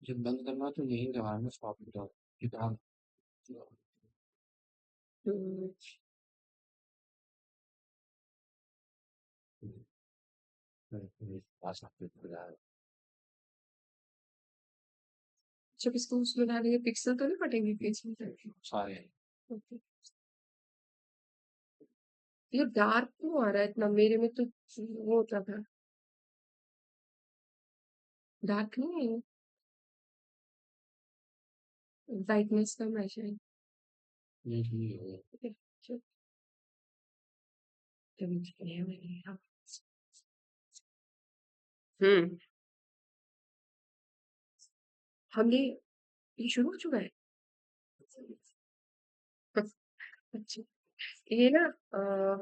जब बंद करना हो तो यही दबाना स्टॉप बटन ये काम हम्म, पास आपके जब इसको उसमें डालेंगे पिक्सल तो नहीं फटेंगे पेज में? सारे ओके। ये डार्क क्यों आ रहा है इतना? मेरे में तो वो होता था, डार्क नहीं है, ब्राइटनेस कम है शायद। ये ओके, चलो, तभी तो है मैंने यहाँ। हम्म, हमने ये शुरू हो चुका है। अच्छा, ये ना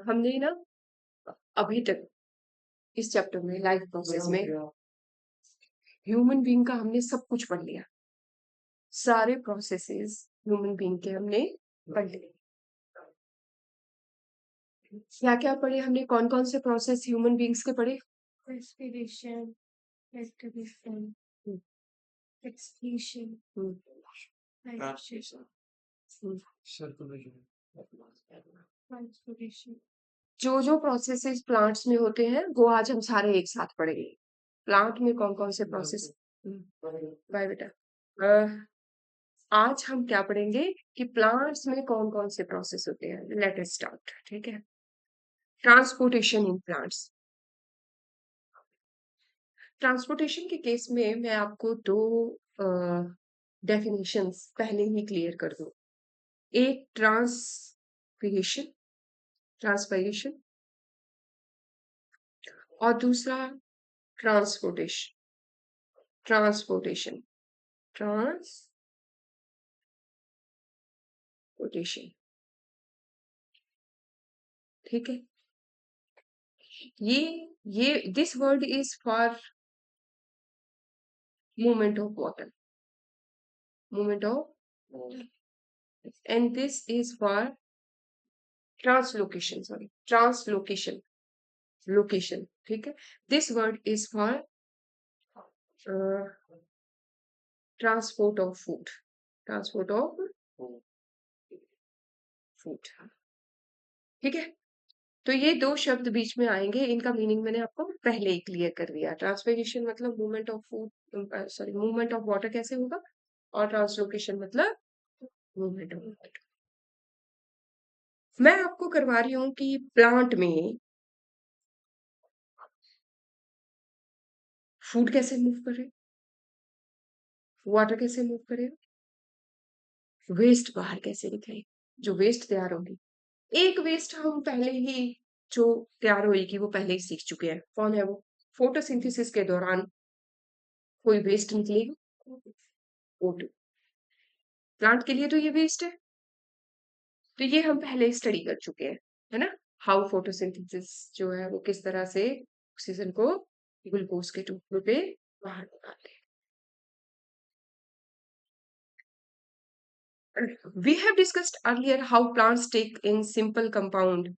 हमने ना अभी तक इस चैप्टर में लाइफ प्रोसेस में ह्यूमन बीइंग का हमने सब कुछ पढ़ लिया, सारे प्रोसेसेस ह्यूमन बीइंग के हमने पढ़ लिए। क्या क्या पढ़े हमने? कौन कौन से प्रोसेस ह्यूमन बीइंग्स के पढ़े? respiration, respiration, हम्म, exhalation, हम्म, digestion, हम्म। transportation. जो जो प्रोसेसेस प्लांट्स में होते हैं वो आज हम सारे एक साथ पढ़ेंगे। प्लांट में कौन कौन से प्रोसेस। बाय बेटा। आज हम क्या पढ़ेंगे कि प्लांट्स में कौन कौन से प्रोसेस होते हैं। लेट अस स्टार्ट, ठीक है। Transportation in plants. ट्रांसपोर्टेशन के केस में मैं आपको दो डेफिनेशंस पहले ही क्लियर कर दूं। एक ट्रांसपिरेशन, ट्रांसपायरेशन, और दूसरा ट्रांसपोर्टेशन, ट्रांसपोर्टेशन, ट्रांसपोर्टेशन, ठीक है। ये this word is for movement of water, movement of, and this is for translocation, sorry translocation, location, ठीक है। This word is for transport of food, transport of food, ठीक है। तो ये दो शब्द बीच में आएंगे, इनका मीनिंग मैंने आपको पहले ही क्लियर कर दिया। ट्रांसपिरेशन मतलब movement of food, sorry movement of water कैसे होगा, और ट्रांसलोकेशन मतलब मूवमेंट ऑफ वाटर। मैं आपको करवा रही हूँ कि प्लांट में फूड कैसे मूव करे, वाटर कैसे मूव करे, वेस्ट बाहर कैसे निकले, जो वेस्ट तैयार होगी। एक वेस्ट हम पहले ही जो तैयार होगी वो पहले ही सीख चुके हैं। कौन है वो? फोटोसिंथेसिस के दौरान कोई वेस्ट निकलेगी, O2। प्लांट के लिए तो ये वेस्ट है, तो ये हम पहले स्टडी कर चुके हैं, है ना। हाउ फोटोसिंथेसिस जो है वो किस तरह से ऑक्सीजन को ग्लूकोज के टुकड़ों पे बाहर निकालते हैं। We have discussed earlier how plants take in simple compound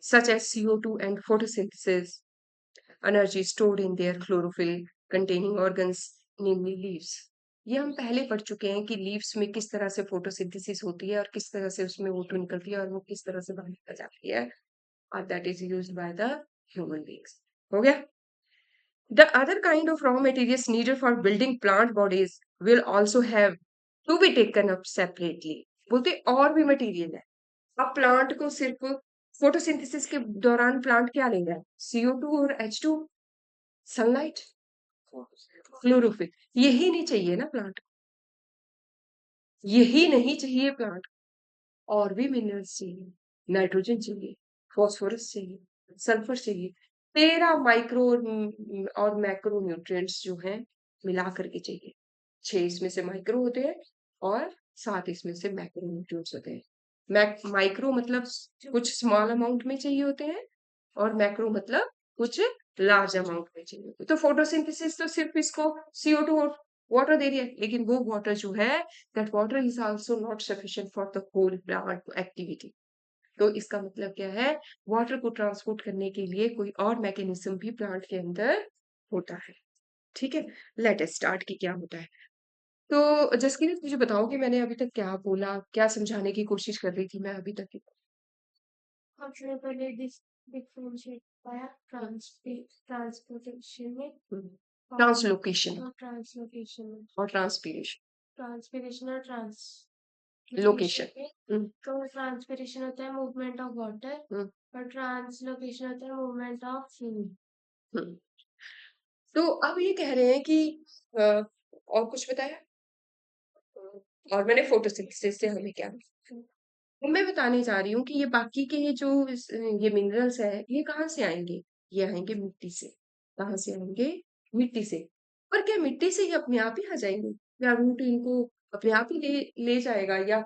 such as CO2 and photosynthesis energy stored in their chlorophyll containing organs, namely leaves। ये हम पहले पढ़ चुके हैं कि लीव्स में किस तरह से फोटोसिंथेसिस होती है और किस तरह से उसमें O2 निकलती है और वो किस तरह से बाहर निकल जाती है, और that is used by the human beings। हो गया। The other kind of raw materials needed for building plant bodies will also have to be taken up separately। बोलते और भी मटेरियल है। अब प्लांट को सिर्फ फोटोसिंथेसिस के दौरान प्लांट क्या ले रहा है? CO2 और H2, सनलाइट, क्लोरोफिल। यही नहीं चाहिए ना प्लांट, यही नहीं चाहिए प्लांट, और भी मिनरल्स चाहिए, नाइट्रोजन चाहिए, फॉस्फोरस चाहिए, सल्फर चाहिए। 13 माइक्रो और मैक्रो न्यूट्रिएंट्स जो हैं मिला करके चाहिए। 6 इसमें से माइक्रो होते हैं और 7 इसमें से मैक्रो न्यूट्रिएंट्स होते हैं। माइक्रो मतलब कुछ स्मॉल अमाउंट में चाहिए होते हैं, और मैक्रो मतलब कुछ लार्ज अमाउंट में चाहिए होते हैं। तो फोटोसिंथेसिस तो सिर्फ इसको CO2 और वाटर दे रही है, लेकिन वो वाटर जो है, that water is also not sufficient for the whole plant activity। तो इसका मतलब क्या है? वाटर को ट्रांसपोर्ट करने के लिए कोई और मैकेनिज्म भी प्लांट के अंदर होता है, ठीक है। लेट अस स्टार्ट कि क्या होता है। तो जसकीरत मुझे बताओ कि मैंने अभी तक क्या बोला, क्या समझाने की कोशिश कर रही थी मैं अभी तक? हमने पहले डिफरेंशिएट किया ट्रांसपोर्टेशन में और ट्रांसलोकेशन ट्रांसलोकेशन में, और ट्रांसपीरेशन। ट्रांसपिरेशन और लोकेशन। ट्रांसलोकेशन में। तो ट्रांसपिरेशन होता है मूवमेंट ऑफ वाटर हम्म, और ट्रांसलोकेशन होता है मूवमेंट ऑफ फ्लूइड। हम्म। तो अब ये कह रहे हैं कि और कुछ बताया, और मैंने फोटोसिंथेसिस से हमें क्या, अब मैं बताने जा रही हूँ कि ये बाकी के ये मिनरल्स है, ये कहाँ से आएंगे? ये आएंगे मिट्टी से। कहाँ से आएंगे? मिट्टी से। पर क्या मिट्टी से ये अपने आप ही आ जाएंगे, या रूट इनको अपने आप ही ले जाएगा, या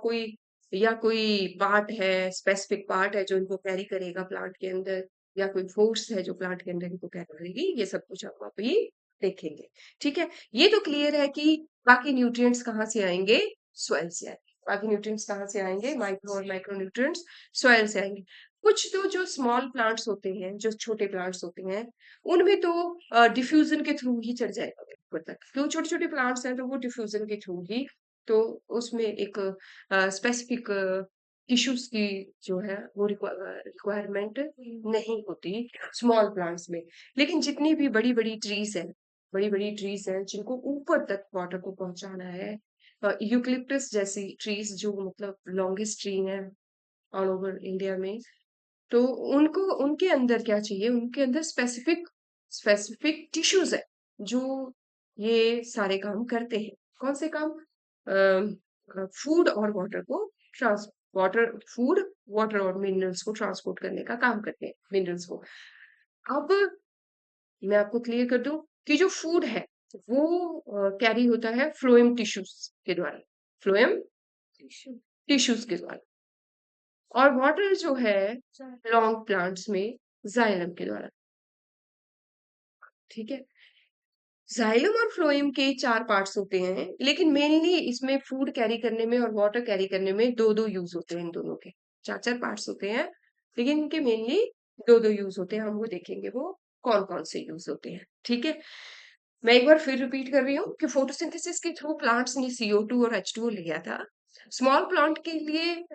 कोई पार्ट है, स्पेसिफिक पार्ट है जो इनको कैरी करेगा प्लांट के अंदर, या कोई फोर्स है जो प्लांट के अंदर इनको कैरी करेगी? ये सब कुछ हम अभी देखेंगे। ठीक है, ये तो क्लियर है कि बाकी न्यूट्रिएंट्स कहाँ से आएंगे? सॉइल से आएंगे। बाकी न्यूट्रिएंट्स कहाँ से आएंगे? माइक्रो और माइक्रो न्यूट्रिएंट्स सॉइल से आएंगे। कुछ तो जो स्मॉल प्लांट्स होते हैं, जो छोटे प्लांट्स होते हैं, उनमें तो डिफ्यूजन के थ्रू ही चढ़ जाएगा ऊपर तक। क्यों? छोटे छोटे प्लांट्स हैं तो वो डिफ्यूजन के थ्रू ही, तो उसमें एक स्पेसिफिक टिश्यूज की जो है वो रिक्वायरमेंट नहीं होती स्मॉल प्लांट्स में। लेकिन जितनी भी बड़ी बड़ी ट्रीज हैं, बड़ी बड़ी ट्रीज हैं जिनको ऊपर तक वाटर को पहुंचाना है, यूकलिप्टस जैसी ट्रीज जो मतलब लॉन्गेस्ट ट्री है ऑल ओवर इंडिया में, तो उनको उनके अंदर क्या चाहिए? उनके अंदर स्पेसिफिक स्पेसिफिक टिश्यूज है जो ये सारे काम करते हैं। कौन से काम? फूड और वाटर को ट्रांस वाटर फूड वाटर और मिनरल्स को ट्रांसपोर्ट करने का काम करते हैं, मिनरल्स को। अब मैं आपको क्लियर कर दूं कि जो फूड है वो कैरी होता है फ्लोएम टिश्यूज के द्वारा, फ्लोएम टिश्यू टिश्यूज के द्वारा, और वाटर जो है लॉन्ग प्लांट्स में जाइलम के द्वारा। ठीक है, जाइलम और फ्लोएम के 4 पार्ट्स होते हैं, लेकिन मेनली इसमें फूड कैरी करने में और वाटर कैरी करने में दो दो यूज होते हैं। इन दोनों के 4 पार्ट्स होते हैं, लेकिन इनके मेनली दो दो यूज होते हैं। हम वो देखेंगे वो कौन कौन से यूज होते हैं। ठीक है, मैं एक बार फिर रिपीट कर रही हूँ कि फोटोसिंथेसिस के थ्रू प्लांट्स ने CO2 और H2O लिया था। स्मॉल प्लांट के लिए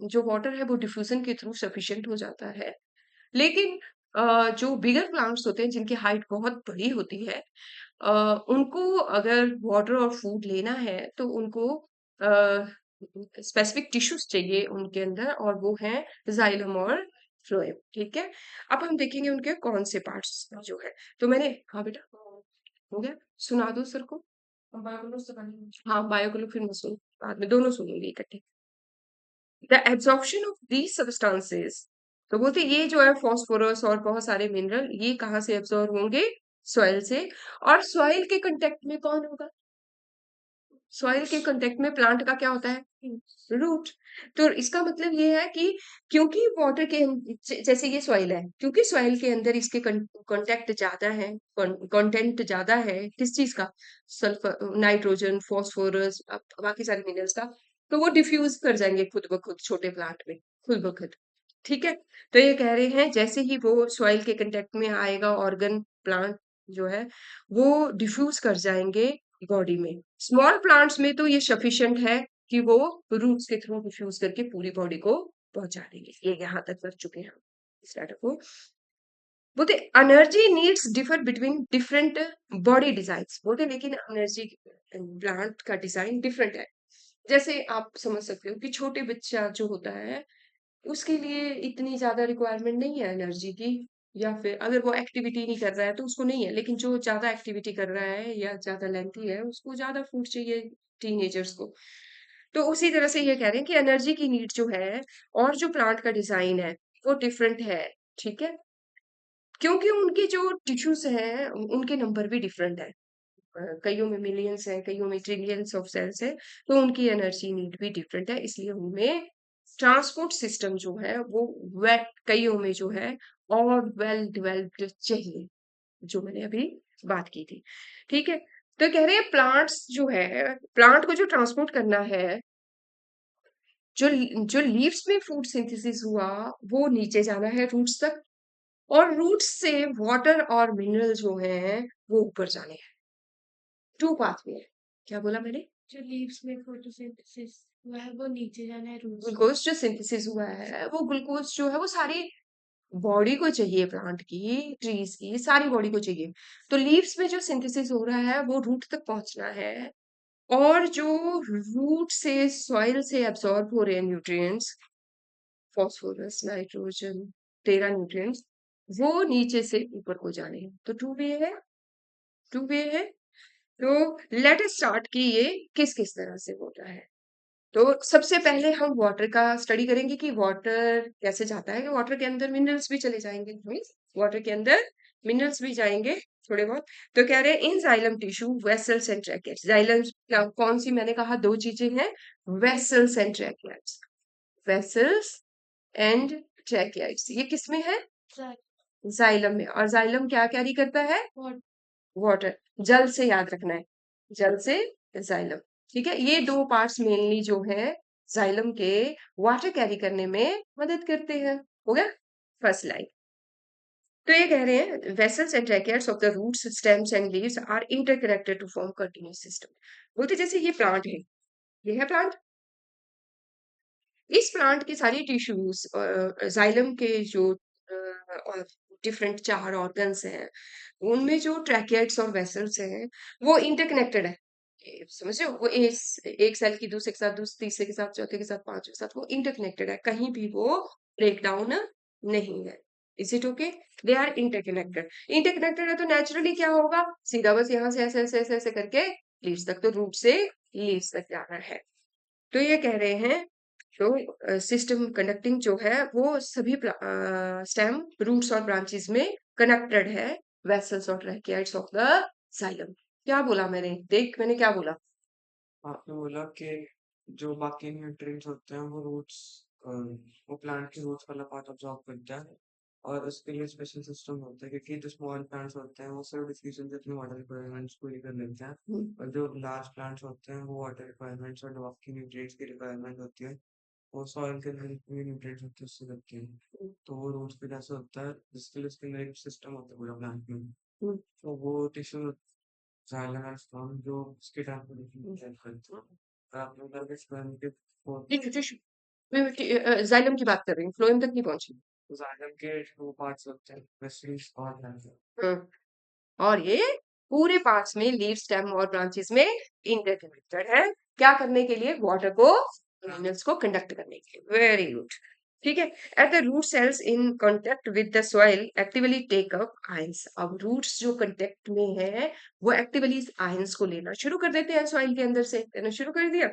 जो वाटर है वो डिफ्यूजन के थ्रू सफिशिएंट हो जाता है, लेकिन जो बिगर प्लांट्स होते हैं जिनकी हाइट बहुत बड़ी होती है, उनको अगर वाटर और फूड लेना है तो उनको स्पेसिफिक टिश्यूज चाहिए उनके अंदर, और वो हैं जाइलम और फ्लोएम। ठीक है, अब हम देखेंगे उनके कौन से पार्ट्स जो है। तो मैंने, हाँ बेटा हो गया, सुना दो सर को। हाँ बायो फिर मैं सुन, बाद में दोनों सुनूंगी इकट्ठे। The absorption of these substances, तो बोलते ये जो है फास्फोरस और बहुत सारे मिनरल, ये कहाँ से एब्जॉर्ब होंगे? सॉइल से। और सॉइल के कांटेक्ट में कौन होगा? सॉइल के कांटेक्ट में प्लांट का क्या होता है? रूट। तो इसका मतलब ये है कि क्योंकि वाटर के जैसे ये सॉइल है, क्योंकि सॉइल के अंदर इसके कांटेक्ट ज्यादा है, कंटेंट ज्यादा है किस चीज का? सल्फर, नाइट्रोजन, फास्फोरस, बाकी सारे मिनरल्स का, तो वो डिफ्यूज कर जाएंगे खुद ब खुद छोटे प्लांट में, खुद ब खुद। ठीक है, तो ये कह रहे हैं जैसे ही वो सॉइल के कांटेक्ट में आएगा ऑर्गन, प्लांट जो है वो डिफ्यूज कर जाएंगे बॉडी में। स्मॉल प्लांट्स में तो ये सफिशिएंट है कि वो रूट्स के थ्रू डिफ्यूज करके पूरी बॉडी को पहुंचा देंगे। ये यहाँ तक कर चुके हैं हम इस डाटा को। बोलते energy needs differ between different body designs, बोलते लेकिन एनर्जी प्लांट का डिजाइन डिफरेंट है। जैसे आप समझ सकते हो कि छोटे बच्चा जो होता है उसके लिए इतनी ज्यादा रिक्वायरमेंट नहीं है एनर्जी की, या फिर अगर वो एक्टिविटी नहीं कर रहा है तो उसको नहीं है, लेकिन जो ज्यादा एक्टिविटी कर रहा है या ज्यादा लेंथी है उसको ज्यादा फूड चाहिए, टीनेजर्स को। तो उसी तरह से ये कह रहे हैं कि एनर्जी की नीड जो है और जो प्लांट का डिजाइन है वो डिफरेंट है। ठीक है, क्योंकि उनके जो टिश्यूज हैं उनके नंबर भी डिफरेंट है। कईयों में मिलियंस है, कईयों में ट्रिलियंस ऑफ सेल्स है, तो उनकी एनर्जी नीड भी डिफरेंट है। इसलिए उनमें ट्रांसपोर्ट सिस्टम जो है वो वेट कईयों में जो है और वेल डेवलप्ड चाहिए, जो मैंने अभी बात की थी। ठीक है, तो कह रहे हैं प्लांट्स जो है, प्लांट को जो ट्रांसपोर्ट करना है, जो जो लीव्स में फूड सिंथेसिस हुआ वो नीचे जाना है रूट्स तक, और रूट्स से वाटर और मिनरल जो है वो ऊपर जाने हैं। टू पाथवे है। क्या बोला मैंने? जो लीव्स में फोटोसिंथेसिस हुआ है वो नीचे जाना है रूट्स में। ग्लूकोज जो सिंथेसिस हुआ है वो ग्लूकोज जो है वो सारी बॉडी को चाहिए, प्लांट की, ट्रीज की सारी बॉडी को चाहिए। तो लीव्स में जो सिंथेसिस हो रहा है वो रूट तक पहुंचना है, और जो रूट से सॉइल से एब्सॉर्ब हो रहे हैं न्यूट्रिएंट्स, फॉस्फोरस, नाइट्रोजन, टेरा न्यूट्रिएंट्स, वो नीचे से ऊपर को जाने हैं। तो टू वे है। तो लेट अस स्टार्ट कि ये किस किस तरह से होता है। तो सबसे पहले हम वाटर का स्टडी करेंगे कि वाटर कैसे जाता है, कि वाटर के अंदर मिनरल्स भी चले जाएंगे, मीन्स वाटर के अंदर मिनरल्स भी जाएंगे थोड़े बहुत। तो कह रहे हैं इन xylem tissue vessels and tracheids. Xylem कौन सी, मैंने कहा दो चीजें हैं, vessels and tracheids. Vessels and tracheids ये किसमें है? जाइलम में। और जाइलम क्या कैरी करता है? वाटर। जल से याद रखना है, जल से जाइलम। ठीक है, ये दो पार्ट्स मेनली जो है जाइलम के वाटर कैरी करने में मदद करते हैं। हो गया फर्स्ट लाइन। तो ये कह रहे हैं vessels and tracheids of the roots, stems and leaves are interconnected to form continuous system. बोलते जैसे ये प्लांट है, ये है प्लांट, इस प्लांट के सारे टिश्यूज, जाइलम के जो डिफरेंट 4 ऑर्गन्स हैं, उनमें जो ट्रैकेट्स और वेसल्स हैं वो इंटरकनेक्टेड है। समझ रहे हो? वो एक सेल की दूसरे के साथ, तीसरे के साथ, चौथे के साथ, पांचवें के साथ वो इंटरकनेक्टेड है, कहीं भी वो ब्रेक डाउन नहीं है। Is it okay? They are interconnected. Interconnected है तो नेचुरली क्या होगा, सीधा बस यहाँ से ऐसे ऐसे ऐसे ऐसे करके लीव्स तक, तो रूट से लीव्स तक जाना है। तो ये कह रहे हैं तो सिस्टम कंडक्टिंग जो है वो सभी स्टेम, रूट्स और ब्रांचेस में कनेक्टेड है, वेसल्स और ट्रैकेट्स ऑफ द जाइलम। क्या बोला मैंने? देख मैंने क्या बोला? आपने बोला कि जो बाकी न्यूट्रिएंट्स होते हैं वो रूट्स, वो प्लांट के रूट्स वाला पार्ट ऑब्जॉर्व करते हैं, और उसके लिए स्पेशल सिस्टम होता है, क्योंकि जो स्मॉल प्लांट्स होते हैं वो सिर्फ डिफ्यूजन से अपनी वाटर रिक्वायरमेंट्स पूरी कर लेते हैं, हम्म, और जो लार्ज प्लांट्स होते हैं वो वाटर रिक्वायरमेंट्स और बाकी न्यूट्रिएंट्स की रिक्वायरमेंट होती है वो सॉइल के अंदर जितने न्यूट्रिएंट्स होते हैं उससे करती हैं। तो वो रूट्स पे जैसे होता है, जिसके लिए उसके अंदर एक सिस्टम होता है पूरा प्लांट में। हम्म, तो वो टिश्यू जाइलम एंड स्टोन जो उसके टेम्परेचर को चेक करते हैं, और आपने बोला कि स्टोन के ठीक है, ठीक है। मैं जाइलम की बात कर रही हूँ, फ्लोएम तक नहीं पहुंची। जाइलम के दो पार्ट्स होते हैं, वेसिकल्स और फ्लैंक्स। हाँ, और ये पूरे पार्ट्स में लीव, स्टेम और ब्रांचेस में इंटरकनेक्टेड है। क्या करने के लिए? वाटर को, मिनरल्स को कंडक्ट करने के लिए। Very good. ठीक है। At the root cells in contact with the soil actively take up ions. अब रूट्स जो कांटेक्ट में है वो एक्टिवली आयंस को लेना शुरू कर देते हैं, सॉइल के अंदर से लेना शुरू कर दिया।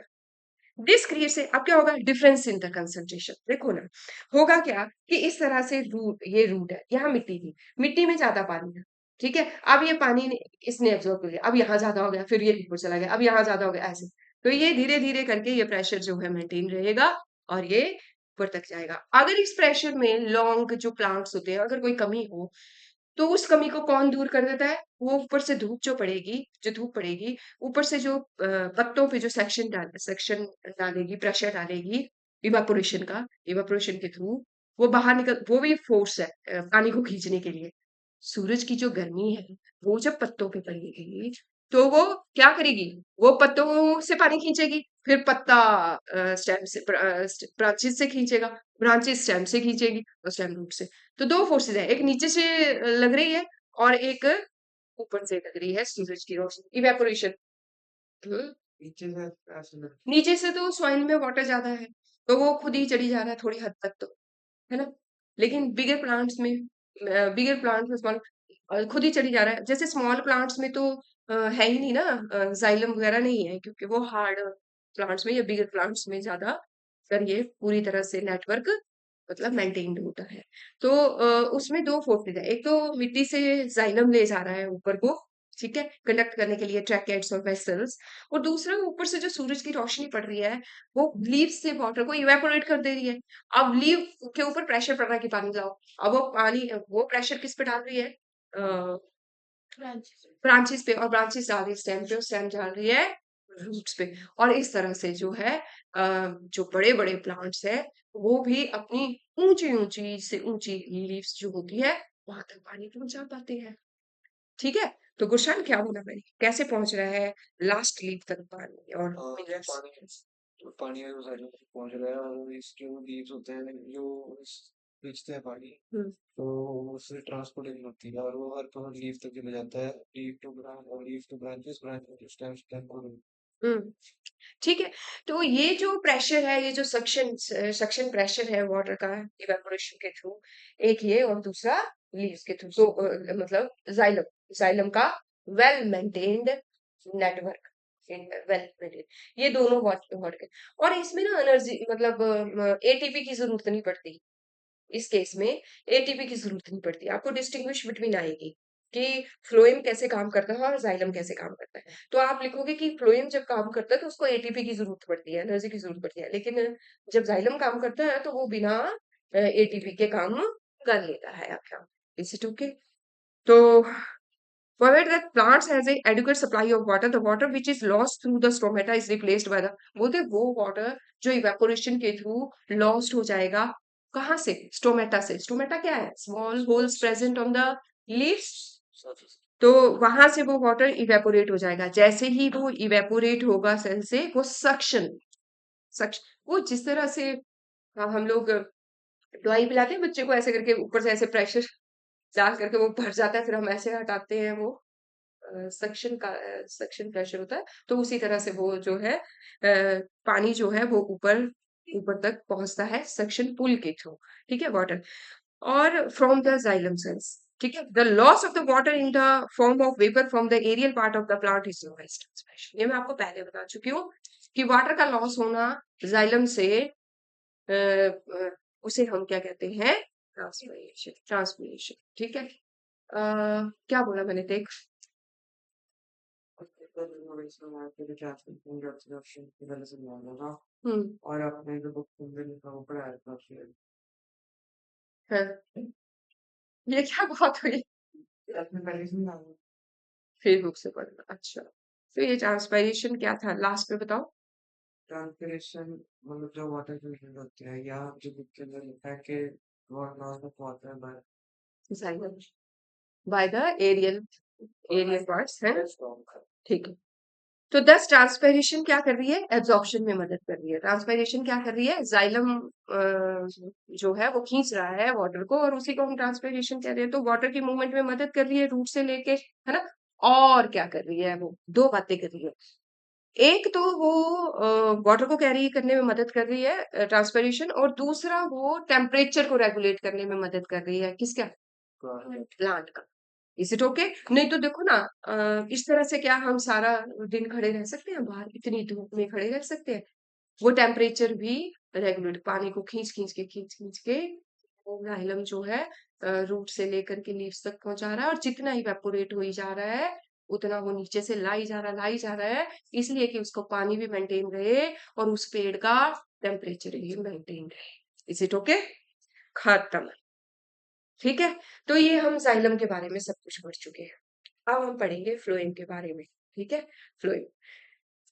दिस क्रिएट से अब क्या होगा? Difference in the concentration. देखो ना, होगा क्या कि इस तरह से रूट, ये रूट है, यहाँ मिट्टी थी, मिट्टी में ज्यादा पानी है, ठीक है, अब ये पानी इसने एब्जॉर्ब कर लिया, अब यहाँ ज्यादा हो गया, फिर ये ऊपर चला गया, अब यहाँ ज्यादा हो गया, ऐसे। तो ये धीरे धीरे करके ये प्रेशर जो है मेंटेन रहेगा और ये ऊपर तक जाएगा। अगर इस प्रेशर में लॉन्ग जो प्लांट्स होते हैं अगर कोई कमी हो, तो उस कमी को कौन दूर कर देता है? वो ऊपर से धूप जो पड़ेगी, जो धूप पड़ेगी ऊपर से, जो पत्तों पे जो सेक्शन डालेगी, प्रेशर डालेगी इवापोरेशन का, इवापोरेशन के थ्रू वो बाहर निकल, वो भी फोर्स है पानी को खींचने के लिए। सूरज की जो गर्मी है वो जब पत्तों पे पड़ेगी तो वो क्या करेगी? वो पत्तों से पानी खींचेगी, फिर पत्ता स्टेम से, ब्रांचेस से खींचेगा, ब्रांचेस स्टेम से खींचेगी और स्टेम रूट से। तो दो फोर्सेस है, एक नीचे से लग रही है और एक ऊपर से लग रही है, सूरज की रोशनी, इवेपोरेशन। नीचे से ऐसे लग- नीचे से तो सॉइल में वाटर ज्यादा है तो वो खुद ही चढ़ी जा रहा है थोड़ी हद तक, तो है ना। लेकिन बिगर प्लांट्स में स्मॉल खुद ही चली जा रहा है। जैसे स्मॉल प्लांट्स में तो है ही नहीं ना, जाइलम वगैरह नहीं है, क्योंकि वो हार्ड प्लांट्स में या बिगर प्लांट्स में ज्यादा कर ये पूरी तरह से नेटवर्क मतलब मेंटेन्ड होता है। तो उसमें दो फोर्सेज है, एक तो मिट्टी से जाइलम ले जा रहा है ऊपर को, ठीक है, कंडक्ट करने के लिए ट्रैकेट्स और वेसल्स, और दूसरा ऊपर से जो सूरज की रोशनी पड़ रही है वो लीव्स से वाटर को इवेपोरेट कर दे रही है। अब लीव के ऊपर प्रेशर पड़ रहा है कि पानी लाओ, अब वो पानी, वो प्रेशर किस पे डाल रही है? ब्रांचेस पे, और ब्रांचेस डाल रही है स्टेम पे, और स्टेम डाल रही है रूट्स पे। और इस तरह से जो है जो बड़े बड़े प्लांट्स है वो भी अपनी ऊंची ऊंची से ऊंची लीव्स जो होती है वहां तक पानी पहुंचा पाते हैं। ठीक है। तो गुरशान क्या बोला मैंने, कैसे पहुंच रहा है लास्ट लीफ तक पानी और मिनरल्स? पानी में साइलों तक पहुंच रहा है और इसके वो लीव्स होते हैं जो खींचते हैं पानी, तो उससे ट्रांसपोर्टेशन होती है और वो हर लीफ तक चले जाता है, लीफ टू ब्रांच और leaf to branches, branch to stem, stem to hmm ठीक है। तो ये जो प्रेशर है, ये जो सक्शन प्रेशर है वाटर का इवेपोरेशन के थ्रू, एक ये और दूसरा लीव्स के थ्रू, तो मतलब जाइलम का well maintained network, well maintained, ये दोनों वाटर, और इसमें ना एनर्जी मतलब एटीपी की जरूरत नहीं पड़ती। इस केस में एटीपी की जरूरत नहीं पड़ती, आपको डिस्टिंग्विश बिटवीन आएगी कि फ्लोएम कैसे काम करता है और जाइलम कैसे काम करता है। तो आप लिखोगे कि फ्लोएम जब काम करता है तो उसको एटीपी की जरूरत पड़ती है, एनर्जी की जरूरत पड़ती है, लेकिन जब जाइलम काम करता है तो वो बिना एटीपी के काम कर लेता है आपका। Is it okay? तो provided that plants has a adequate supply of water, the water which is lost through the stomata is replaced by the, बोलते वो water जो evaporation के through lost हो जाएगा, कहाँ से? स्टोमेटा से। स्टोमेटा क्या है? Small holes present on the leaves, तो वहां से वो वाटर इवेपोरेट हो जाएगा। जैसे ही वो इवेपोरेट होगा सेल से, वो सक्शन वो जिस तरह से हम लोग दवाई पिलाते हैं बच्चे को, ऐसे करके ऊपर से ऐसे प्रेशर डाल करके वो भर जाता है, फिर हम ऐसे हटाते हैं, वो सक्शन प्रेशर होता है। तो उसी तरह से वो जो है पानी जो है वो ऊपर ऊपर तक पहुंचता है सक्शन पुल के थ्रू, ठीक है, वाटर। और फ्रॉम द जाइलम सेल्स, ठीक है, the loss of the water in the form of vapour from the aerial part of the plant is known as transpiration. ये मैं आपको पहले बता चुकी हूँ कि वाटर का लॉस होना जाइलम से, उसे हम क्या कहते हैं? ट्रांसपिरेशन, ठीक है। क्या बोला मैंने, देख हम्म और आपने जो बुक में लिखा वो पढ़ाया था फिर हाँ, ये क्या बात हुई? आपने पहले सुना फेसबुक से पढ़ना, अच्छा। तो ये ट्रांसपायरेशन क्या था, लास्ट में बताओ। ट्रांसपिरेशन मतलब जो वाटर ट्रीटमेंट होते हैं या जो बुक के अंदर लिखा है कि what loss of water by by the aerial parts है, storm। ठीक है। तो दस ट्रांसपायरेशन क्या कर रही है? एब्जॉर्प्शन में मदद कर रही है। ट्रांसपायरेशन क्या कर रही है? जाइलम जो है वो खींच रहा है वाटर को, और उसी को हम ट्रांसपायरेशन कह रहे हैं। तो वाटर की मूवमेंट में मदद कर रही है रूट से लेके, है ना। और क्या कर रही है? वो दो बातें कर रही है। एक तो वो वाटर को कैरी करने में मदद कर रही है ट्रांसपिरेशन, और दूसरा वो टेम्परेचर को रेगुलेट करने में मदद कर रही है। किसका? प्लांट का। Is it okay? नहीं तो देखो ना, इस तरह से क्या हम सारा दिन खड़े रह सकते हैं बाहर? इतनी धूप में खड़े रह सकते हैं? वो टेम्परेचर भी रेगुलेट, पानी को खींच खींच के वो जाइलम जो है रूट से लेकर के लीव्स तक पहुंचा रहा है, और जितना इवेपोरेट हो ही जा रहा है उतना वो नीचे से लाई जा रहा है, इसलिए कि उसको पानी भी मेंटेन रहे और उस पेड़ का टेम्परेचर भी मेंटेन रहे। Is it okay? खत्म, ठीक है। तो ये हम जाइलम के बारे में सब कुछ पढ़ चुके हैं। अब हम पढ़ेंगे फ्लोएम के बारे में, ठीक है। फ्लोएम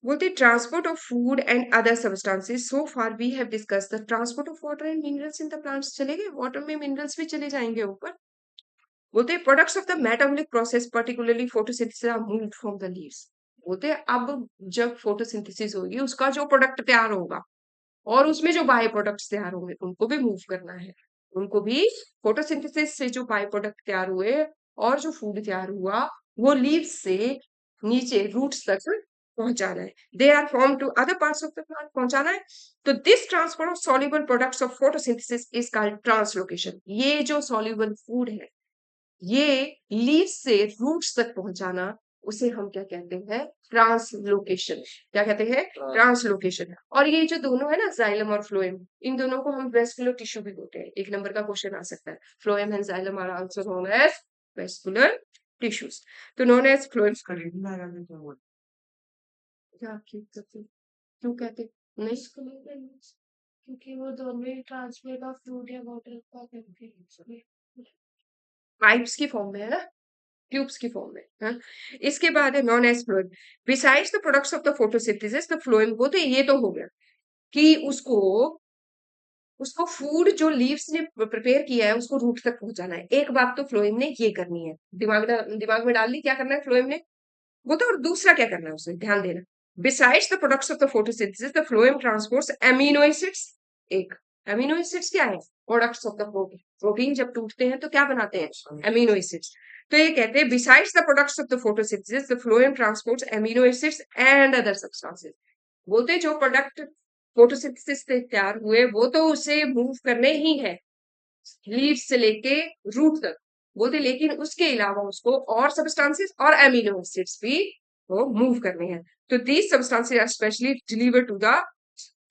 बोलते transport of food and other substances. So far we have discussed the transport of water and minerals in the plants. चले गए, वाटर में मिनरल्स भी चले जाएंगे ऊपर। बोलते हैं products of the metabolic process particularly photosynthesis are moved from the leaves. बोलते हैं अब जब फोटोसिंथेसिस होगी, उसका जो प्रोडक्ट तैयार होगा और उसमें जो बाय प्रोडक्ट्स तैयार होंगे उनको भी मूव करना है। उनको भी फोटोसिंथेसिस से जो बाय प्रोडक्ट तैयार हुए और जो फूड तैयार हुआ वो लीव्स से नीचे रूट्स तक पहुंचाना है। They are form to other parts of the plant, पहुंचाना है। तो this transfer of soluble products of photosynthesis is called translocation. ये जो सॉल्युबल फूड है, ये लीव्स से रूट्स तक पहुंचाना, उसे हम क्या कहते हैं? ट्रांसलोकेशन। क्या कहते हैं? ट्रांसलोकेशन। और ये जो दोनों है ना, जाइलम और फ्लोएम, इन दोनों को हम वेस्कुलर टिश्यू भी बोलते हैं। एक नंबर का क्वेश्चन आ सकता है। Phloem and xylem are also known as vascular tissues. तो नोन एज फ्लोएम। क्या क्यों कहते नहीं? क्योंकि वो दोनों ही ट्रांसपोर्ट ऑफ फूड या वाटर का करते हैं। पाइप्स की फॉर्म में है ना, ट्यूब्स की फॉर्म में, हाँ? इसके बाद है known as phloem. Besides the products of the photosynthesis the phloem. वो तो ये तो हो गया कि उसको उसको फूड जो लीव्स ने प्रिपेयर किया है उसको रूट तक पहुंचाना है। एक बात तो फ्लोएम ने ये करनी है, दिमाग में डाल ली क्या करना है फ्लोएम ने वो तो। और दूसरा क्या करना है उसे ध्यान देना, besides the products of the photosynthesis the phloem transports amino acids. एक एमिनो एसिड्स क्या है, products of the protein. Protein जब टूटते हैं तो क्या बनाते हैं, एमिनो एसिड्स। तो ये कहते हैं besides the products of the photosynthesis the phloem transports amino acids and other substances. बोलते हैं जो प्रोडक्ट फोटोसिंथेसिस से तैयार हुए वो तो उसे मूव करने ही है लीव से लेके रूट तक, बोलते लेकिन उसके अलावा उसको और सब्सटेंसेस और एमिनो एसिड्स भी वो मूव करने हैं। तो these substances are specially deliver to the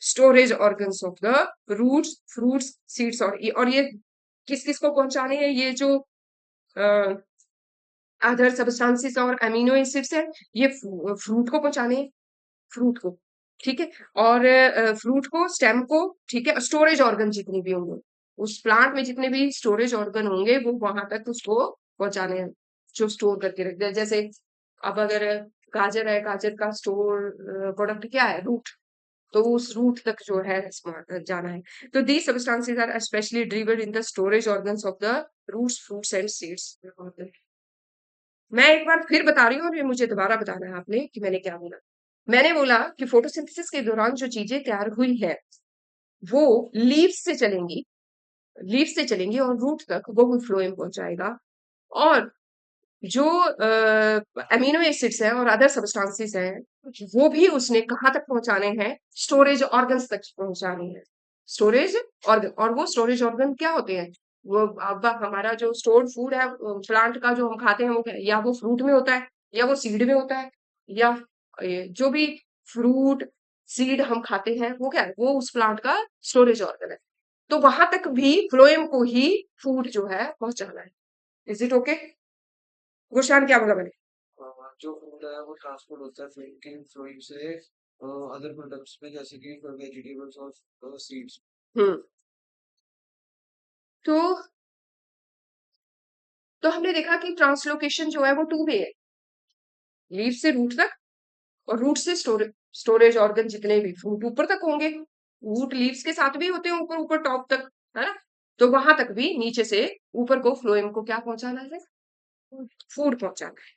storage organs of the roots fruits seeds. और ये किस किस को पहुंचाने हैं, ये जो अदर सब्सटेंसेस और एमिनो एसिड्स है ये फ्रूट को पहुंचाने हैं, फ्रूट को, ठीक है। और फ्रूट को, स्टेम को, ठीक है। स्टोरेज ऑर्गन जितने भी होंगे उस प्लांट में, जितने भी स्टोरेज ऑर्गन होंगे वो वहां तक उसको पहुंचाने हैं जो स्टोर करके रखते हैं। जैसे अब अगर गाजर है, गाजर का स्टोर प्रोडक्ट क्या है, रूट, तो उस रूट तक जो है जाना है। तो these substances are specially delivered in the storage organs of the roots fruits and seeds. मैं एक बार फिर बता रही हूँ और ये मुझे दोबारा बताना है आपने कि मैंने क्या बोला। मैंने बोला कि फोटोसिंथेसिस के दौरान जो चीजें तैयार हुई है वो लीव्स से चलेंगी और रूट तक वो फ्लोएम पहुंचाएगा। और जो अमीनो एसिड्स हैं और अदर सब्सटेंसेस हैं वो भी उसने कहाँ तक पहुंचाने हैं, स्टोरेज ऑर्गन्स तक पहुंचाने हैं। स्टोरेज ऑर्गन, और वो स्टोरेज ऑर्गन क्या होते हैं, वो अब हमारा जो स्टोर्ड फूड है प्लांट का जो हम खाते हैं वो क्या है? या वो फ्रूट में होता है या वो सीड में होता है, या जो भी फ्रूट सीड हम खाते हैं वो क्या है, वो उस प्लांट का स्टोरेज ऑर्गन है। तो वहां तक भी फ्लोएम को ही फूड जो है पहुंचाना है। Is it okay? गुशान क्या बोला मैंने? जो फूड है वो ट्रांसपोर्ट होता है फ्लोइंग फ्लोइंग से अदर प्रोडक्ट्स में, जैसे कि वेजिटेबल्स और सीड्स। हम्म तो हमने देखा कि ट्रांसलोकेशन जो है वो टू वे है, लीफ से रूट तक और रूट से स्टोरेज ऑर्गन जितने भी फ्रूट ऊपर तक होंगे, रूट लीव्स के साथ भी होते हैं ऊपर ऊपर टॉप तक, है ना। तो वहां तक भी नीचे से ऊपर को फ्लोएम को क्या पहुंचाना है, फूड पहुंचाना है।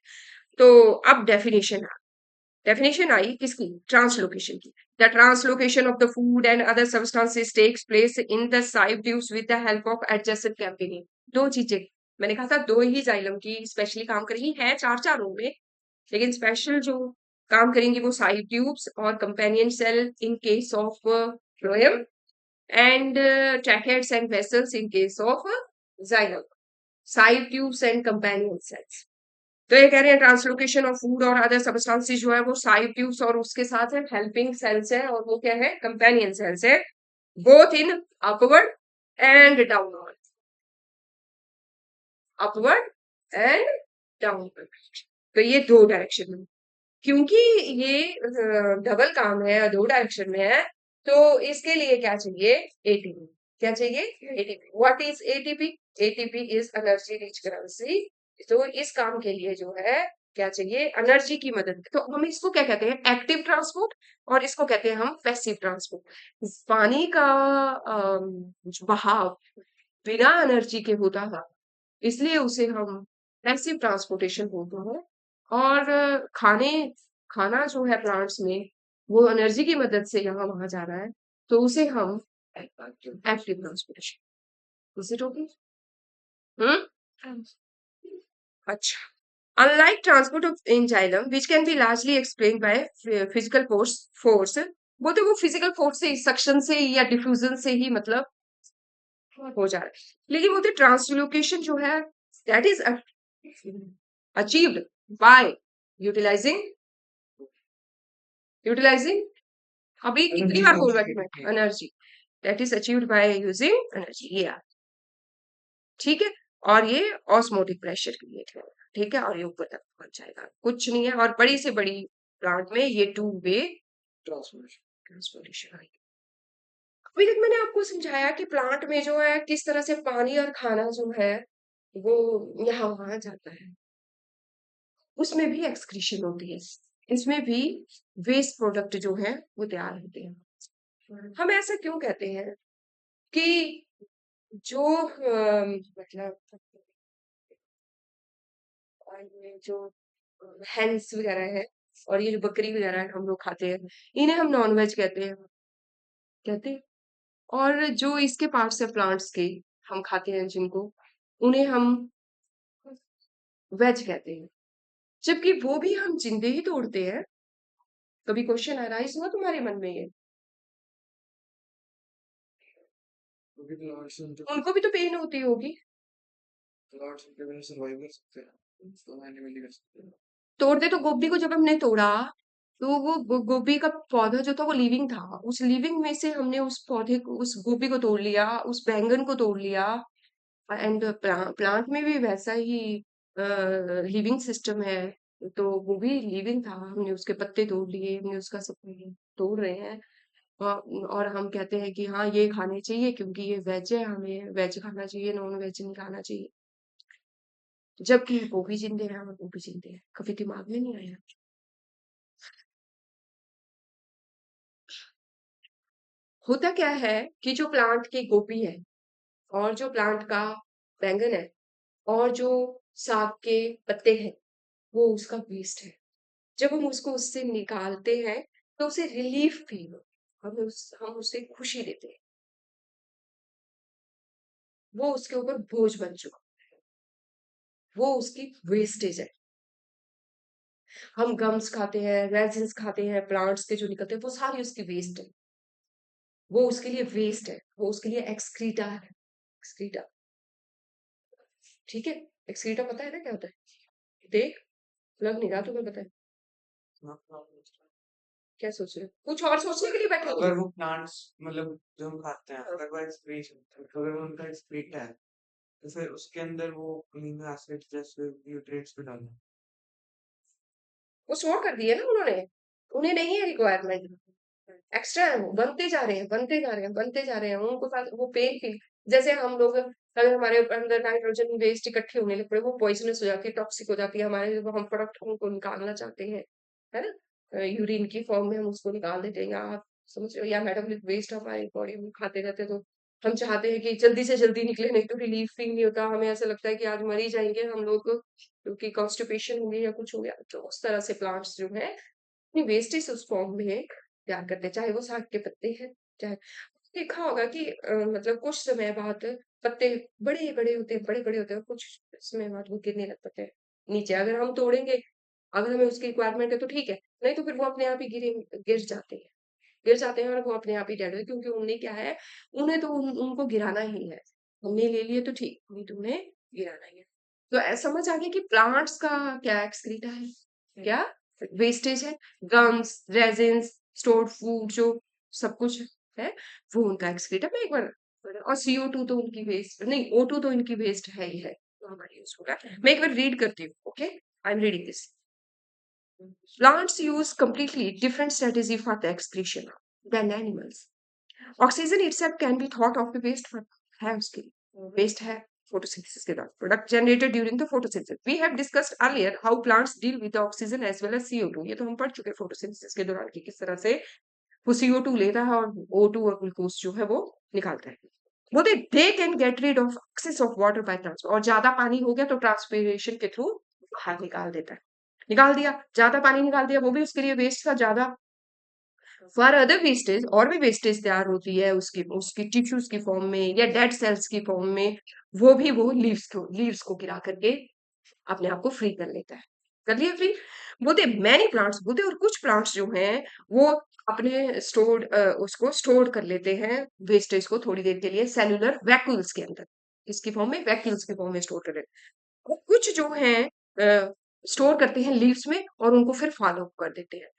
तो अब डेफिनेशन आई किसकी, ट्रांसलोकेशन की। The translocation of the food and other substances takes place in the sieve tubes with the help of adjacent companion. दो चीजें मैंने कहा था, दो ही जाइलम की स्पेशली काम करेंगी, है चार चार में, लेकिन स्पेशल जो काम करेंगी वो साइव ट्यूब्स और companion cell in case of phloem, and tracheids and vessels in case of xylem. Sieve tubes and companion cells, तो ये कह रहे हैं ट्रांसलोकेशन ऑफ फूड और अदर सब्सटेंसेस जो है वो साइव ट्यूब्स और उसके साथ है हेल्पिंग सेल्स है, और वो क्या है, कंपेनियन सेल्स है, both in upward and downward, upward and downward. तो ये दो डायरेक्शन में, क्योंकि ये डबल काम है, दो डायरेक्शन में है, तो इसके लिए क्या चाहिए, एटीपी। क्या चाहिए, ATP. What is ATP? ATP is energy rich currency. तो इस काम के लिए जो है क्या चाहिए, एनर्जी की मदद। तो हम इसको क्या कहते हैं, एक्टिव ट्रांसपोर्ट, और इसको कहते हैं हम पैसिव ट्रांसपोर्ट। पानी का बहाव बिना एनर्जी के होता है, इसलिए उसे हम पैसिव ट्रांसपोर्टेशन बोलते हैं। और खाना जो है प्लांट्स में वो एनर्जी की मदद से यहाँ वहां जा रहा है, तो उसे हम active transportation. Is it okay? Hmm अच्छा। Unlike transport of in xylem, which can be largely explained by physical force, बोलते वो फिजिकल फोर्स से, सक्शन से या डिफ्यूजन से ही मतलब हो जा रहा है। लेकिन बोलते ट्रांसलोकेशन जो है that is achieved by utilizing अभी कितनी बार बोल रहा मैं, energy, that is achieved by using energy, ये ठीक है। और ये ऑस्मोटिक प्रेशर क्रिएट करेगा, ठीक है, और ये ऊपर तक पहुंच जाएगा, कुछ नहीं है। और बड़ी से बड़ी प्लांट में ये टू वे ट्रांसपोर्टेशन आएगी। अभी तक मैंने आपको समझाया कि प्लांट में जो है किस तरह से पानी और खाना जो है वो यहाँ वहां जाता है, उसमें भी एक्सक्रीशन होती है, इसमें भी वेस्ट प्रोडक्ट जो है वो तैयार होते हैं। हम ऐसा क्यों कहते हैं कि जो मतलब ये जो हैंस वगैरह है और ये जो बकरी वगैरह है हम लोग खाते हैं, इन्हें हम नॉन वेज कहते हैं। और जो इसके पार्ट्स है प्लांट्स के हम खाते हैं जिनको, उन्हें हम वेज कहते हैं, जबकि वो भी हम जिंदे ही तोड़ते हैं। कभी क्वेश्चन अराइज हुआ तुम्हारे मन में ये? क्योंकि प्लांट्स उनके उनको भी तो पेन होती होगी। प्लांट्स उनके बिना सर्वाइव कर सकते हैं, तो एनिमल नहीं कर सकते। तोड़ते तो गोभी को जब हमने तोड़ा, तो वो गोभी का पौधा जो था वो लिविंग था। उस लिविंग में से हमने उस पौधे को, उस गोभी को तोड़ लिया, उस बैंगन को तोड़ लिया। एंड प्लांट में भी वैसा ही लिविंग सिस्टम है। तो वो भी लिविंग था, हमने उसके पत्ते तोड़ लिए, हमने उसका सब तोड़ रहे हैं। और हम कहते हैं कि हाँ ये खाने चाहिए क्योंकि ये वेज है, हमें वेज खाना चाहिए, नॉन वेज नहीं खाना चाहिए। जबकि वो भी जिंदे हैं और वो भी जिंदे हैं। कभी दिमाग में नहीं आया? होता क्या है कि जो प्लांट की गोभी है और जो प्लांट का बैंगन है और जो साग के पत्ते हैं, वो उसका वेस्ट है। जब हम उसको उससे निकालते हैं तो उसे रिलीफ फील होता है, हम उसे खुशी देते हैं। वो उसके ऊपर बोझ बन चुका, वो उसकी वेस्टेज है। हम गम्स खाते हैं, रेजिन्स खाते हैं, प्लांट्स के जो निकलते हैं वो सारी उसकी वेस्ट है। वो उसके लिए वेस्ट है, वो उसके लिए एक्सक्रीटा है। एक्सक्रीटा, ठीक है? एक्सक्रीटा पता है ना क्या होता है? देख, लग नहीं रहा तुम्हें पता है। हाँ, क्या सोच रहे हो? कुछ और सोचने के लिए बैठे हो? अगर वो प्लांट्स मतलब जो हम खाते हैं, अगर वो अगर वो उनका एक्सक्रीट है, तो फिर उसके अंदर वो अमीनो एसिड जैसे न्यूट्रिएंट्स भी डालना। वो स्टोर कर दिए ना उन्होंने, उन्हें नहीं है रिक्वायरमेंट। एक्स्ट्रा है, वो बनते जा रहे हैं, बनते जा रहे हैं, बनते जा रहे हैं। उनको पास वो पेन फील, जैसे हम लोग अगर हमारे अंदर नाइट्रोजन वेस्ट इकट्ठे होने लग पड़े, वो पॉइजनस हो जाती है, टॉक्सिक हो जाती है हमारे, जब हम प्रोडक्ट उनको निकालना चाहते हैं, है ना, यूरिन की फॉर्म में हम उसको निकाल देते हैं, या आप समझ रहे हो, या मेटाबॉलिक वेस्ट हमारी बॉडी में खाते रहते हैं, तो हम चाहते हैं कि जल्दी से जल्दी निकले, नहीं तो रिलीफ फील नहीं होता, हमें ऐसा लगता है कि आज मर ही जाएंगे हम लोग, क्योंकि कॉन्स्टिपेशन हो गई या कुछ हो गया। तो उस तरह से प्लांट्स जो है अपनी वेस्टेज उस फॉर्म में तैयार करते हैं, चाहे वो साग के पत्ते हैं, चाहे देखा होगा कि मतलब कुछ समय बाद पत्ते बड़े बड़े होते हैं, बड़े बड़े होते हैं, कुछ समय बाद वो गिरने लग पड़ते हैं नीचे। अगर हम तोड़ेंगे, अगर हमें उसकी रिक्वायरमेंट है तो ठीक है, नहीं तो फिर वो अपने आप ही गिर जाते हैं, गिर जाते हैं और वो अपने आप ही डेड होते हैं, क्योंकि उन्हें क्या है, उन्हें तो उनको गिराना ही है। हमने ले लिए तो ठीक, नहीं तो उन्हें गिराना ही है। तो ऐसा समझ आ गया कि प्लांट्स का क्या एक्सक्रीटा है, क्या वेस्टेज है। गम्स, रेजिन्स, स्टोर्ड फूड जो सब कुछ है, वो उनका एक्सक्रीटा। मैं एक बार, और CO2 तो उनकी वेस्ट नहीं, O2 तो इनकी वेस्ट है ही है, तो हमारी यूज होगा। मैं एक बार रीड करती हूँ, okay, I am reading this. Plants use completely different strategy for the excretion than animals. Oxygen itself can be thought of the waste for है उसके waste है photosynthesis के दौरान product generated during the photosynthesis. We have discussed earlier how plants deal with the oxygen as well as CO2. ये तो हम पढ़ चुके हैं photosynthesis के दौरान कि किस तरह से वो CO2 लेता है और O2 और ग्लूकोज जो है वो निकालता है। बोलते they can get rid of excess of water by transpir, और ज्यादा पानी हो गया तो ट्रांसपिरेशन के थ्रू बाहर निकाल देता है। निकाल दिया, ज्यादा पानी निकाल दिया, वो भी उसके लिए वेस्ट था ज्यादा। फॉर अदर वेस्टेज, और भी वेस्टेज तैयार होती है उसकी उसकी टिश्यूज की फॉर्म में या डेड सेल्स की फॉर्म में, वो लीव्स को गिरा करके अपने आप को फ्री कर लेता है। कर लिया फ्री। बोलते मैनी प्लांट्स, बोलते और कुछ प्लांट्स जो हैं वो अपने उसको स्टोर कर लेते हैं वेस्टेज को थोड़ी देर के लिए सेलुलर वैक्यूल्स के अंदर। इसकी फॉर्म में, वैक्यूल्स की फॉर्म में स्टोर कर लेते हैं। और कुछ जो हैं स्टोर करते हैं लीव्स में और उनको फिर फॉलो कर देते हैं।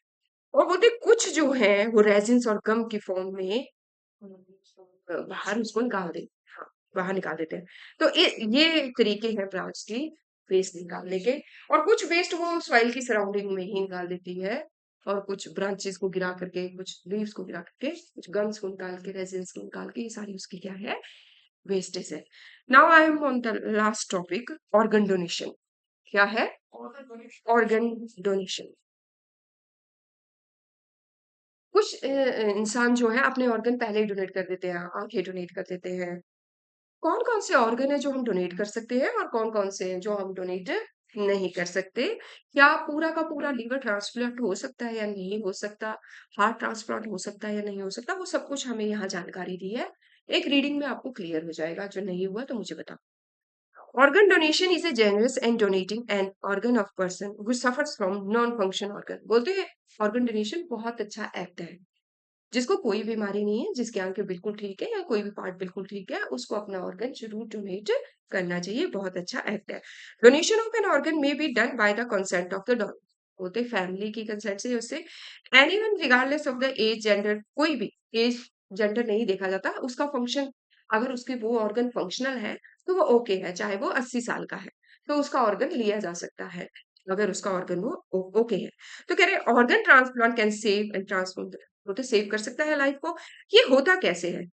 और बोलते कुछ जो है वो रेजिन्स और गम की फॉर्म में बाहर उसको निकाल देते, हाँ, बाहर निकाल देते हैं। तो ये तरीके हैं प्लांट्स की वेस्ट निकालने के। और कुछ वेस्ट वो सॉइल की सराउंडिंग में ही निकाल देती है, और कुछ ब्रांचेस को गिरा करके, कुछ लीव्स को गिरा करके, कुछ गम्स को निकाल के, रेजिन्स को निकाल के, ये सारी उसकी क्या है, वेस्टेज है। Now I am on the last topic, organ donation. क्या है? Organ donation. कुछ कुछ इंसान जो है अपने ऑर्गन पहले ही डोनेट कर देते हैं, आंखें डोनेट कर देते हैं। कौन कौन से ऑर्गन है जो हम डोनेट कर सकते हैं और कौन कौन से हैं जो हम डोनेट नहीं कर सकते? क्या पूरा का पूरा लीवर ट्रांसप्लांट हो सकता है या नहीं हो सकता? हार्ट ट्रांसप्लांट हो सकता है या नहीं हो सकता? वो सब कुछ हमें यहाँ जानकारी दी है। एक रीडिंग में आपको क्लियर हो जाएगा। जो नहीं हुआ तो मुझे बताओ। Organ donation is a generous and donating an organ of person who suffers from non-function organ. बोलते हैं organ donation बहुत अच्छा एक्ट है। जिसको कोई बीमारी नहीं है, जिसकी आंखें बिल्कुल ठीक है या कोई भी पार्ट बिल्कुल ठीक है, उसको अपना ऑर्गन जरूर डोनेट करना चाहिए। बहुत अच्छा एक्ट है। Donation of an organ may be done by the consent of the donor. बोलते फैमिली की कंसेंट से, उससे anyone regardless of the age gender, कोई भी एज जेंडर नहीं देखा जाता, उसका फंक्शन, अगर उसके वो ऑर्गन फंक्शनल है तो वो ओके है, चाहे वो 80 साल का है तो उसका ऑर्गन लिया जा सकता है, अगर उसका ऑर्गन वो ओके है। तो कह रहे organ transplant can save and transform, वो तो सेव कर सकता है लाइफ को। ये होता कैसे है,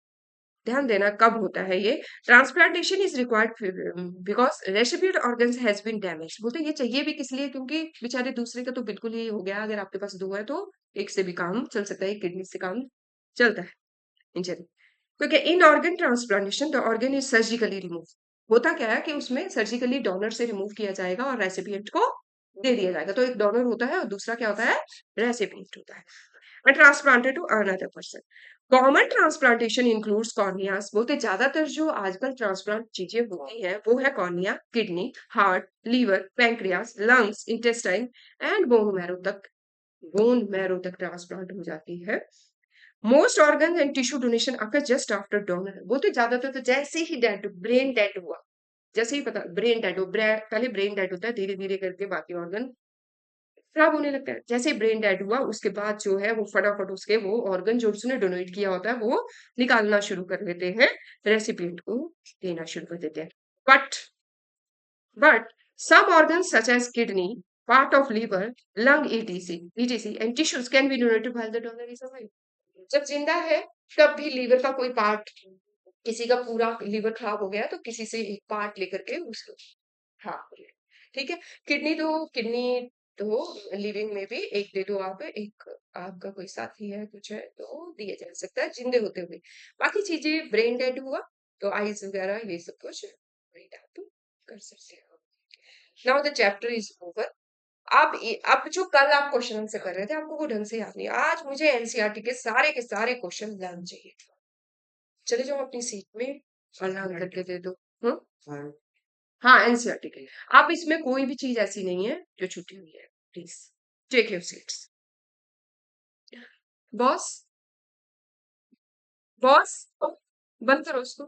ध्यान देना कब होता है ये। Transplantation is required because recipient organs has been damage. बोलते ये चाहिए भी किस लिए, क्योंकि बेचारे दूसरे का तो बिल्कुल ही हो गया, अगर आपके पास दो है तो एक से भी काम चल सकता है, किडनी से काम चलता है इंजरी। क्योंकि in organ transplantation the organ is surgically remove. होता क्या है कि उसमें सर्जिकली डोनर से रिमूव किया जाएगा और रेसिपिएंट को दे दिया जाएगा। तो एक डोनर होता है और दूसरा क्या होता है, रेसिपिएंट होता है। and transplanted to another person. Common transplantation includes corneas. बोलते ज्यादातर जो आजकल ट्रांसप्लांट चीजें होती हैं वो है cornea, kidney, heart, liver, pancreas, lungs, intestine and bone marrow तक। बोन मैरो तक ट्रांसप्लांट हो जाती है। Most organ and tissue donation occur just after donor. बोलते ज्यादातर तो जैसे ही डेड, ब्रेन डेड हुआ, जैसे ही पता ब्रेन डेड हो, पहले ब्रेन डेड होता है, धीरे धीरे करके बाकी ऑर्गन खराब होने लगता है। जैसे ब्रेन डेड हुआ उसके बाद जो है वो फटाफट उसके वो ऑर्गन जो उसने डोनेट किया होता है वो निकालना शुरू कर देते हैं, रेसिपिएंट को देना शुरू कर देते हैं। But but some organs such as kidney, part of liver, lung, etc and tissues can be donated while the donor is alive. जब जिंदा है तब भी लीवर का कोई पार्ट, किसी का पूरा लीवर खराब हो गया तो किसी से एक पार्ट लेकर के उसको, हाँ ठीक है। किडनी तो लिविंग में भी एक दे दो आप, एक आपका कोई साथी है कुछ है तो दिया जा सकता है जिंदे होते हुए। बाकी चीजें ब्रेन डेड हुआ तो आईज वगैरह ये सब कुछ आप कर सकते हो। Now the chapter is over. अब जो कल आप क्वेश्चन आंसर कर रहे थे आपको वो ढंग से याद नहीं, आज मुझे एनसीईआरटी के सारे क्वेश्चन लर्न चाहिए। चले जाओ अपनी सीट में और लर्न करके दे दो। हाँ हाँ एनसीईआरटी के। अब इसमें कोई भी चीज ऐसी नहीं है जो छुट्टी हुई है, please take your seats. Boss boss बंद करो उसको।